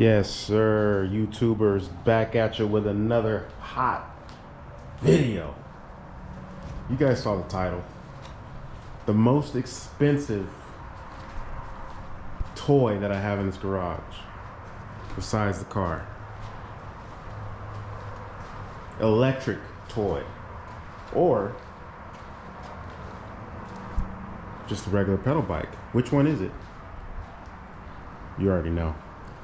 Yes, sir. YouTubers back at you with another hot video. You guys saw the title. The most expensive toy that I have in this garage, besides the car. Electric toy. Or just a regular pedal bike. Which one is it? You already know.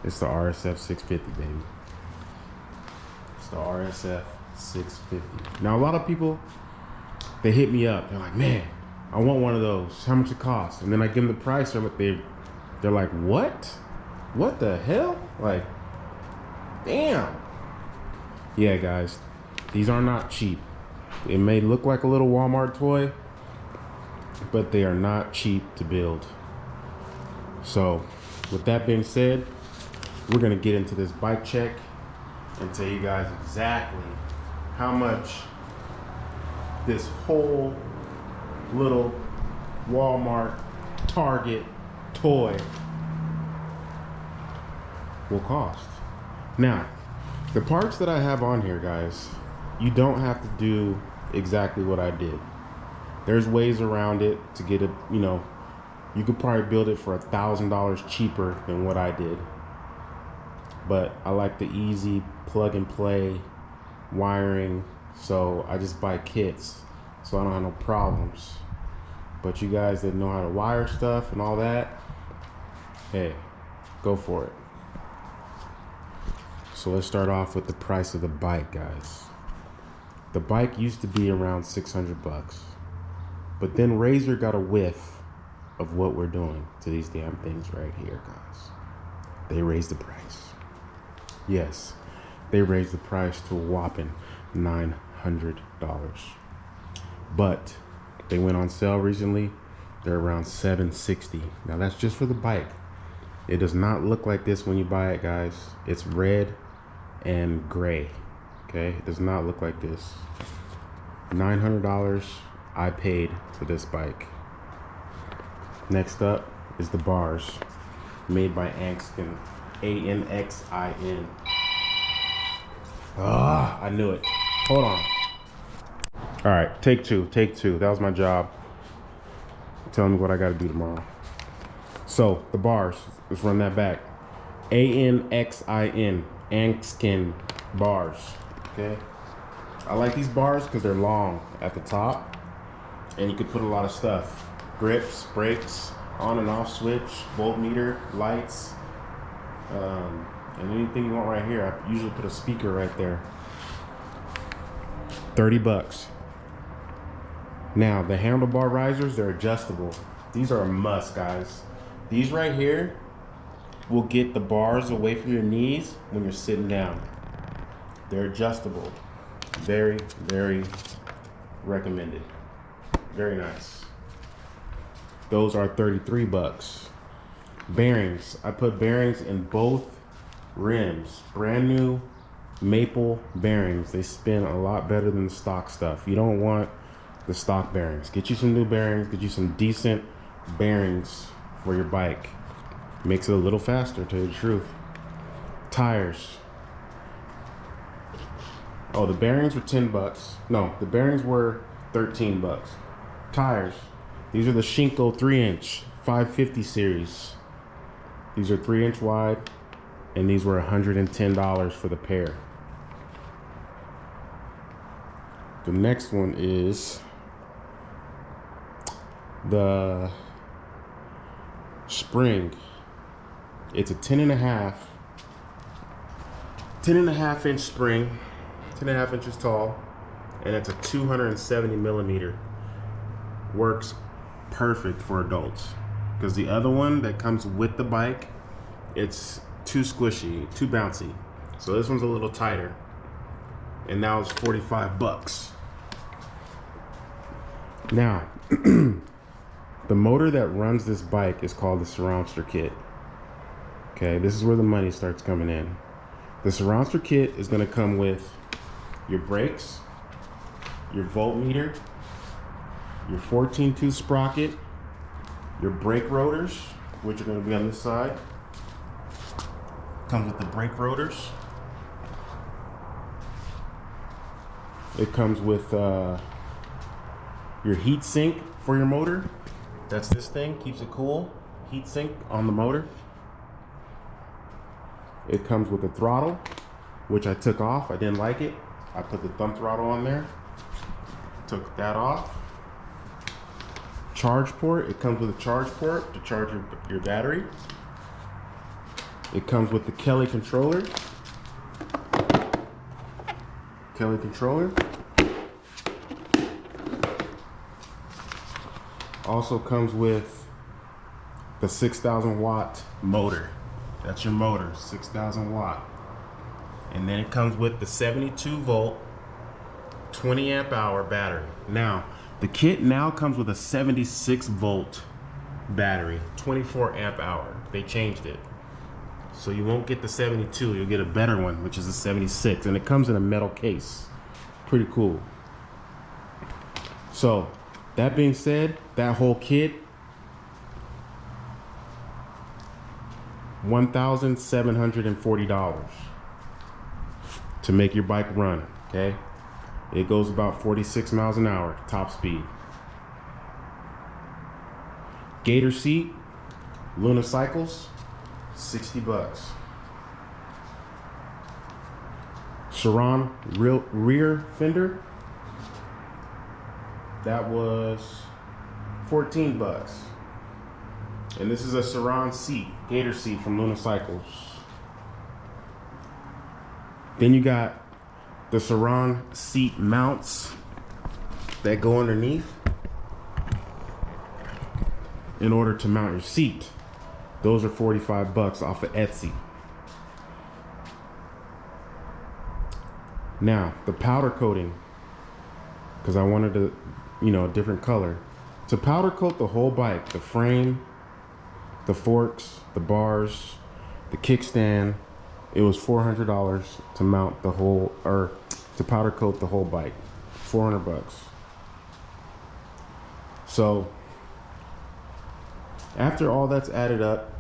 It's the RSF650, baby. It's the RSF650. Now, a lot of people, they hit me up. They're like, man, I want one of those. How much it costs? And then I give them the price. They're like, what? What the hell? Like, damn. Yeah, guys, these are not cheap. It may look like a little Walmart toy, but they are not cheap to build. So, with that being said, we're gonna get into this bike check and tell you guys exactly how much this whole little Walmart, Target toy will cost. Now, the parts that I have on here, guys, you don't have to do exactly what I did. There's ways around it to get it, you could probably build it for $1,000 cheaper than what I did. But I like the easy plug and play wiring, so I just buy kits, so I don't have no problems. But you guys that know how to wire stuff and all that, hey, go for it. So let's start off with the price of the bike, guys. The bike used to be around 600 bucks, but then Razor got a whiff of what we're doing to these damn things right here, guys. They raised the price. Yes, they raised the price to a whopping $900. But they went on sale recently. They're around $760. Now that's just for the bike. It does not look like this when you buy it, guys. It's red and gray. Okay, it does not look like this. $900 I paid for this bike. Next up is the bars, made by Anxkin, A-N-X-I-N. Ah, I knew it. Hold on. All right, take two. That was my job. Tell me what I got to do tomorrow. So the bars, let's run that back. A-N-X-I-N, Anxkin bars. Okay. I like these bars because they're long at the top, and you could put a lot of stuff. Grips, brakes, on and off switch, voltmeter, lights, and anything you want right here. I usually put a speaker right there. 30 bucks. Now, the handlebar risers, they're adjustable. These are a must, guys. These right here will get the bars away from your knees when you're sitting down. They're adjustable. Very, very recommended. Very nice. Those are 33 bucks. Bearings. I put bearings in both rims. Brand new maple bearings. They spin a lot better than the stock stuff. You don't want the stock bearings. Get you some new bearings. Get you some decent bearings for your bike. Makes it a little faster, to tell you the truth. Tires. Oh, the bearings were 10 bucks. No, the bearings were 13 bucks. Tires. These are the Shinko 3-inch 550 series. These are 3-inch wide, and these were $110 for the pair. The next one is the spring. It's a 10.5 inch spring, 10.5 inches tall, and it's a 270 millimeter. Works perfect for adults, because the other one that comes with the bike, it's too squishy, too bouncy. So this one's a little tighter, and now it's 45 bucks. Now, the motor that runs this bike is called the Surroundster kit. Okay, this is where the money starts coming in. The Surroundster kit is going to come with your brakes, your voltmeter, your 14-tooth sprocket, your brake rotors, which are going to be on this side, comes with the brake rotors. It comes with your heat sink for your motor. That's this thing, keeps it cool. Heat sink on the motor. It comes with a throttle, which I took off. I didn't like it. I put the thumb throttle on there. Took that off. Charge port. It comes with a charge port to charge your battery. It comes with the Kelly controller. Kelly controller. Also comes with the 6,000 watt motor. That's your motor, 6,000 watt. And then it comes with the 72 volt, 20 amp hour battery. Now, the kit now comes with a 76 volt battery, 24 amp hour. They changed it. So you won't get the 72, you'll get a better one, which is a 76. And it comes in a metal case. Pretty cool. So, that being said, that whole kit, $1,740 to make your bike run, okay? It goes about 46 miles an hour, top speed. Gator seat, Luna Cycles, 60 bucks. Saran rear fender, that was 14 bucks. And this is a Saran seat, Gator seat from Luna Cycles. Then you got the Saran seat mounts that go underneath in order to mount your seat. Those are 45 bucks off of Etsy. Now, the powder coating, because I wanted a different color. To powder coat the whole bike, the frame, the forks, the bars, the kickstand, it was $400 to mount the whole, or to powder coat the whole bike. 400 bucks. So, after all that's added up,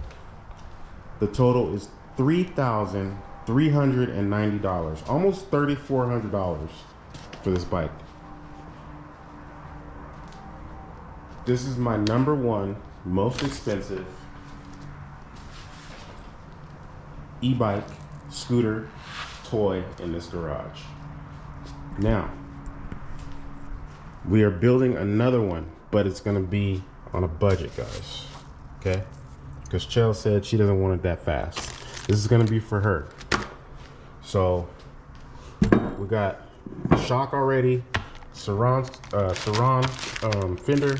the total is $3,390, almost $3,400 for this bike. This is my number one most expensive e-bike, scooter, toy in this garage. Now, we are building another one, but it's gonna be on a budget, guys, okay? Because Chell said she doesn't want it that fast. This is gonna be for her. So, we got shock already, Saran fender.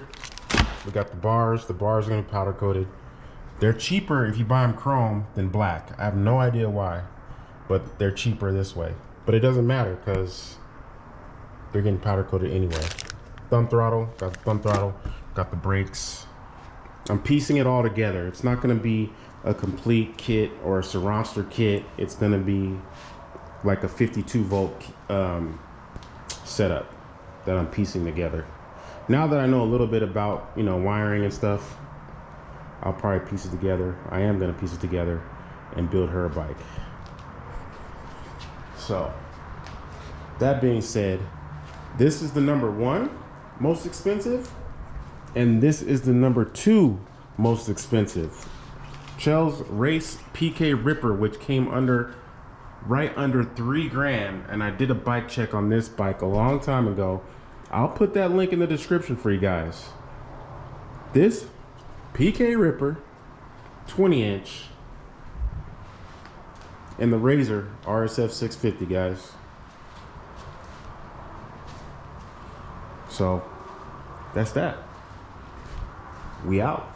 We got the bars. The bars are gonna be powder coated. They're cheaper if you buy them chrome than black. I have no idea why, but they're cheaper this way. But it doesn't matter because they're getting powder coated anyway. Thumb throttle, got the thumb throttle, got the brakes. I'm piecing it all together. It's not gonna be a complete kit or a Saranster kit. It's gonna be like a 52 volt setup that I'm piecing together. Now that I know a little bit about, wiring and stuff, I'll probably piece it together. I am gonna piece it together and build her a bike. So, that being said, this is the number one most expensive, and this is the number two most expensive. Chell's Race PK Ripper, which came right under 3 grand, and I did a bike check on this bike a long time ago. I'll put that link in the description for you guys. This PK Ripper, 20-inch, and the Razor RSF650, guys. So, that's that. We out.